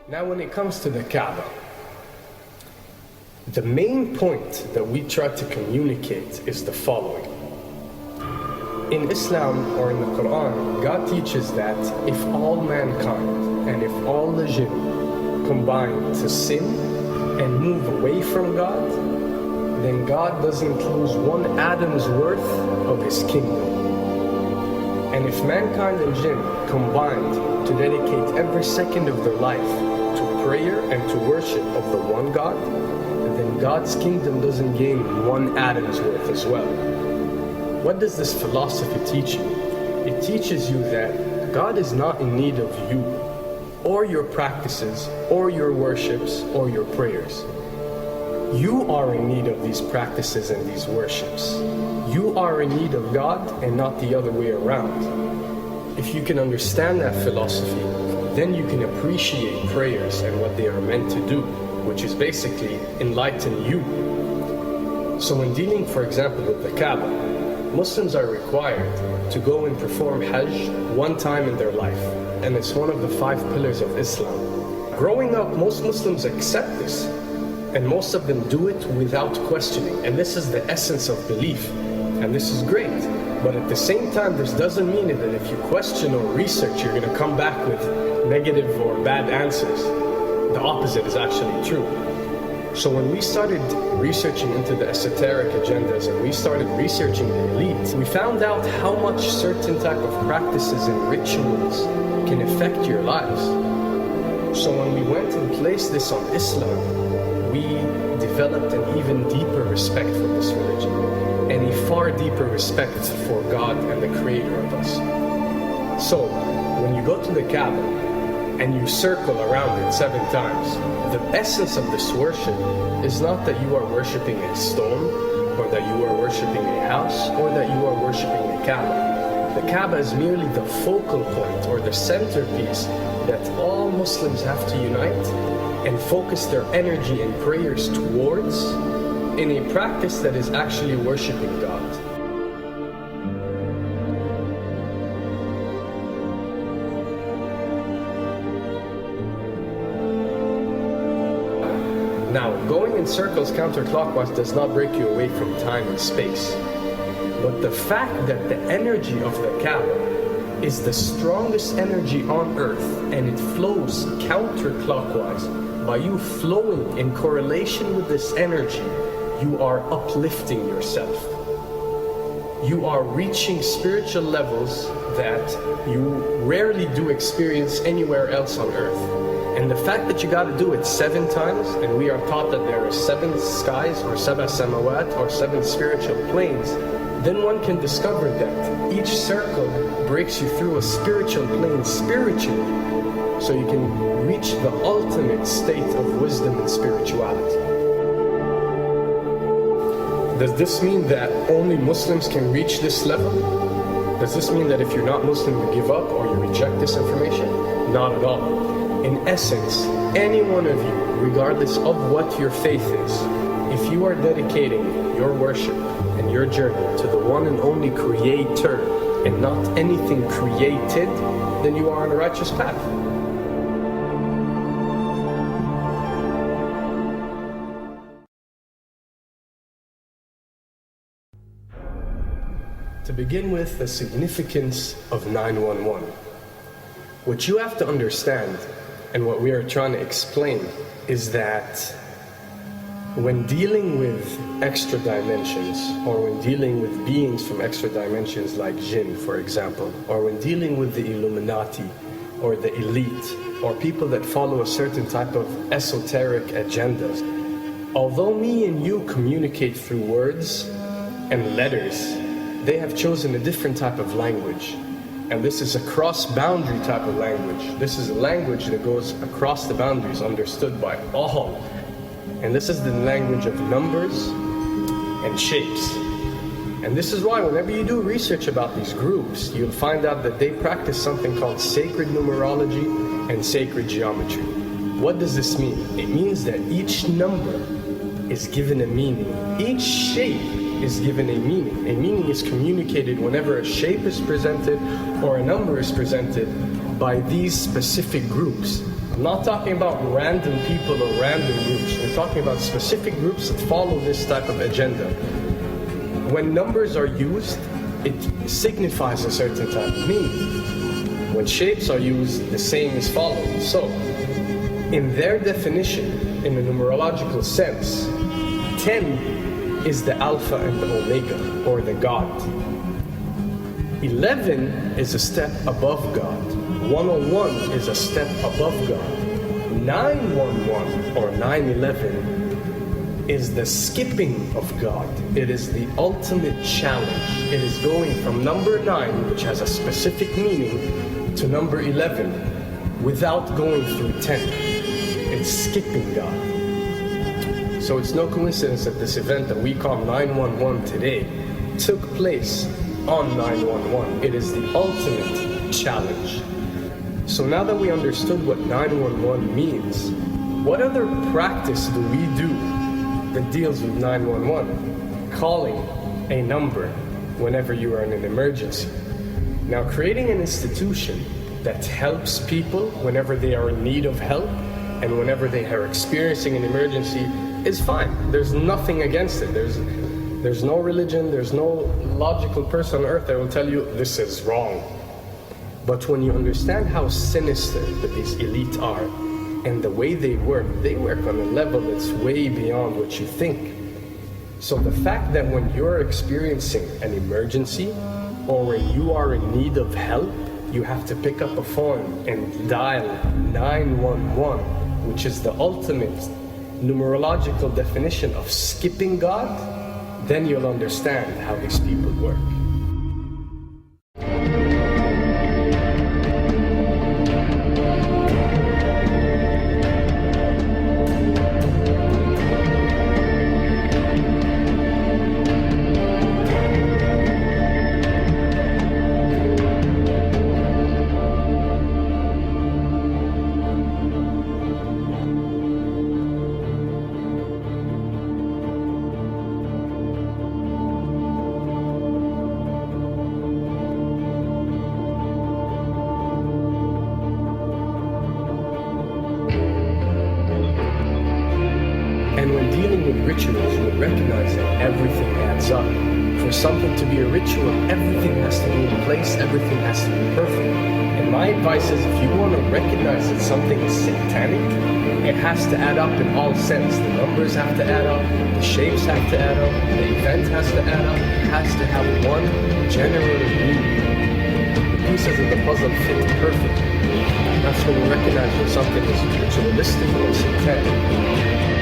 Now when it comes to the Kaaba, the main point that we try to communicate is the following. In Islam or in the Quran, God teaches that if all mankind and if all the jinn combine to sin and move away from God, then God doesn't lose one atom's worth of his kingdom. And if mankind and jinn combined to dedicate every second of their life to prayer and to worship of the one God, then God's kingdom doesn't gain one atom's worth as well. What does this philosophy teach you? It teaches you that God is not in need of you, or your practices, or your worships, or your prayers. You are in need of these practices and these worships. You are in need of God and not the other way around. If you can understand that philosophy, then you can appreciate prayers and what they are meant to do, which is basically enlighten you. So when dealing, for example, with the Kaaba, Muslims are required to go and perform Hajj one time in their life, and it's one of the 5 pillars of Islam. Growing up, most Muslims accept this, and most of them do it without questioning, and this is the essence of belief, and this is great. But at the same time, this doesn't mean that if you question or research, you're going to come back with negative or bad answers. The opposite is actually true. So when we started researching into the esoteric agendas and we started researching the elite, we found out how much certain type of practices and rituals can affect your lives. So when we went and placed this on Islam, we developed an even deeper respect for this religion and a far deeper respect for God and the creator of us. So when you go to the Kaaba and you circle around it 7 times, the essence of this worship is not that you are worshipping a stone, or that you are worshipping a house, or that you are worshipping a Kaaba. The Kaaba is merely the focal point or the centerpiece that all Muslims have to unite and focus their energy and prayers towards in a practice that is actually worshipping God. Now, going in circles counterclockwise does not break you away from time and space. But the fact that the energy of the Kaaba is the strongest energy on earth and it flows counterclockwise, by you flowing in correlation with this energy, you are uplifting yourself. You are reaching spiritual levels that you rarely do experience anywhere else on earth. And the fact that you got to do it 7 times, and we are taught that there are 7 skies or 7 samawat or 7 spiritual planes, then one can discover that each circle breaks you through a spiritual plane spiritually, so you can reach the ultimate state of wisdom and spirituality. Does this mean that only Muslims can reach this level? Does this mean that if you're not Muslim you give up or you reject this information? Not at all. In essence, any one of you, regardless of what your faith is, if you are dedicating your worship and your journey to the one and only Creator and not anything created, then you are on a righteous path. To begin with, the significance of 911. What you have to understand, and what we are trying to explain, is that when dealing with extra dimensions, or when dealing with beings from extra dimensions like jinn, for example, or when dealing with the Illuminati, or the elite, or people that follow a certain type of esoteric agendas, although me and you communicate through words and letters, they have chosen a different type of language. And this is a cross-boundary type of language. This is a language that goes across the boundaries, understood by all. And this is the language of numbers and shapes. And this is why whenever you do research about these groups, you'll find out that they practice something called sacred numerology and sacred geometry. What does this mean? It means that each number is given a meaning. Each shape is given a meaning. A meaning is communicated whenever a shape is presented or a number is presented by these specific groups. I'm not talking about random people or random groups. We're talking about specific groups that follow this type of agenda. When numbers are used, it signifies a certain type of meaning. When shapes are used, the same is followed. So, in their definition, in a numerological sense, 10 is the Alpha and the Omega, or the God. 11 is a step above God. 101 is a step above God. 911 or 911 is the skipping of God. It is the ultimate challenge. It is going from number 9, which has a specific meaning, to number 11 without going through 10. It's skipping God. So it's no coincidence that this event that we call 911 today took place on 911. It is the ultimate challenge. So now that we understood what 911 means, what other practice do we do that deals with 911? Calling a number whenever you are in an emergency. Now, creating an institution that helps people whenever they are in need of help and whenever they are experiencing an emergency is fine. There's nothing against it. There's no religion, there's no logical person on earth that will tell you this is wrong. But when you understand how sinister that these elite are and the way they work on a level that's way beyond what you think. So the fact that when you're experiencing an emergency or when you are in need of help, you have to pick up a phone and dial 911, which is the ultimate numerological definition of skipping God, then you'll understand how these people work. And when dealing with rituals, we recognize that everything adds up. For something to be a ritual, everything has to be in place, everything has to be perfect. And my advice is, if you want to recognize that something is satanic, it has to add up in all sense. The numbers have to add up, the shapes have to add up, the event has to add up, it has to have one general meaning. The pieces of the puzzle fit perfectly. That's when you recognize when something is ritualistic or satanic.